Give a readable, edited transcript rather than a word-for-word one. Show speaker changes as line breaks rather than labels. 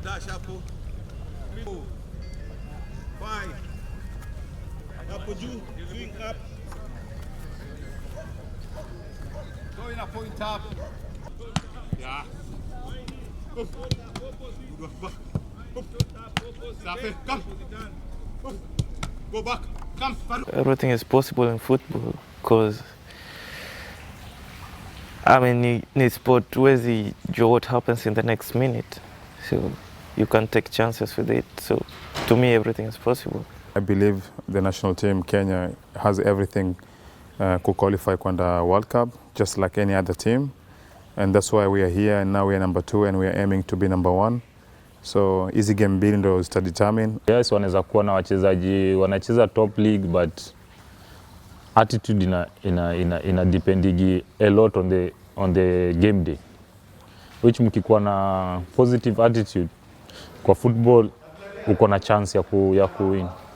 Dash hapo 3 4 5 hapo juu, swing up, go in a point up, yeah, come, go back, come.
Everything is possible in football because I mean in sport huwezi jua what happens in the next minute, so you can take chances with it. So to me everything is possible.
I believe the national team Kenya has everything to qualify for the World Cup just like any other team, and that's why we are here, and now we are number 2 and we are aiming to be number 1. So easy game building ndio to determine.
Yes, wanaweza kuwa na wachezaji wanacheza top league, but attitude ina dependigi a lot on the game day, which mkikuwa na positive attitude kwa football uko na chance ya kuwin.